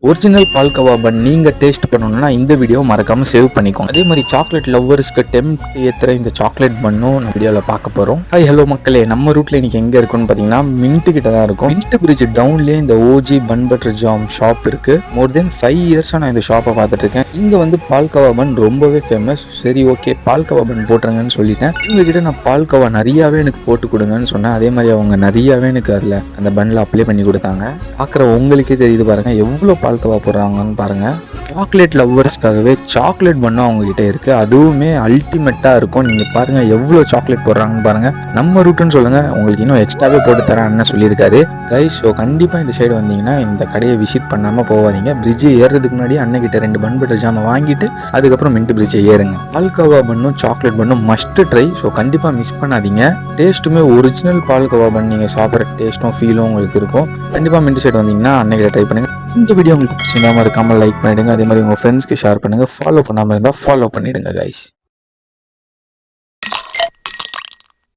Original palkova பன் நீங்க taste பண்ணணும்னா இந்த வீடியோ மறக்காம சேவ் பண்ணிக்கோங்க. அதே மாதிரி சாக்லேட் லவ்வர்ஸ்க்கு டெம்ப்ட் ஏத்துற இந்த சாக்லேட் பன்னும் நம்ம வீடியோல பார்க்க போறோம். ஹாய் ஹலோ மக்களே, நம்ம ரூட்ல இன்னைக்கு எங்க இருக்குன்னு பாத்தீங்கன்னா மின்ட் கிட்ட தான் இருக்கும். மின்ட் பிரிட்ஜ் டவுன்லயே இந்த OG bun butter jam shop இருக்கு. மோர் தென் 5 இயர்ஸா நான் இந்த ஷாப்பை பார்த்துட்டு இருக்கேன். இங்க வந்து பால்கோவா பன் ரொம்பவே ஃபேமஸ். சரி ஓகே, பால்கோவா பன் போட்டுருங்கன்னு சொல்லிட்டேன். இவங்க கிட்ட நான் பால்கோவா நிறையாவே எனக்கு போட்டு கொடுங்கன்னு சொன்னேன். அதே மாதிரி அவங்க நிறையாவே எனக்கு அதுல அந்த பன்ல அப்ளை பண்ணி கொடுத்தாங்க. பாக்குற உங்களுக்கே தெரியுது பாருங்க எவ்வளவு பால்கோவா போடுறாங்கன்னு பாருங்க. சாக்லேட் லவ்வர்ஸ்க்காகவே சாக்லேட் பன்னும் அவங்க கிட்ட இருக்கு. அதுவுமே அல்டிமேட்டா இருக்கும். நீங்க பாருங்க எவ்வளவு சாக்லேட் போடுறாங்கன்னு பாருங்க. நம்ம ரூட்டுன்னு சொல்லுங்க, உங்களுக்கு இன்னும் எக்ஸ்ட்ராவே போட்டு தரேன் அண்ணன் சொல்லியிருக்காரு. கைஸ், ஸோ கண்டிப்பா இந்த சைடு வந்தீங்கன்னா இந்த கடையை விசிட் பண்ணாம போவாதீங்க. பிரிட்ஜ் ஏறுறதுக்கு முன்னாடி அண்ணன் கிட்ட 2 பன் பட்டர் ஜாமை வாங்கிட்டு அதுக்கப்புறம் மின்ட் பிரிட்ஜ் ஏறுங்க. பால்கோவா பன்னும் சாக்லேட் பன்னும் மஸ்ட் ட்ரை. ஸோ கண்டிப்பா மிஸ் பண்ணாதீங்க. டேஸ்ட்டுமே ஒரிஜினல் பால்கோவா பன் நீங்க சாப்பிட்ற டேஸ்ட்டும் ஃபீலும் உங்களுக்கு இருக்கும். கண்டிப்பா மின்ட் சைடு வந்தீங்கன்னா அண்ணன் கிட்ட ட்ரை பண்ணுங்க. இந்த வீடியோ உங்களுக்கு பிடிச்சிருந்தா மறக்காம லைக் பண்ணிடுங்க. அதே மாதிரி உங்க ஃப்ரெண்ட்ஸ்க்கு ஷேர் பண்ணுங்க. ஃபாலோ பண்ணாம இருந்தா ஃபாலோ பண்ணிடுங்க கைஸ்.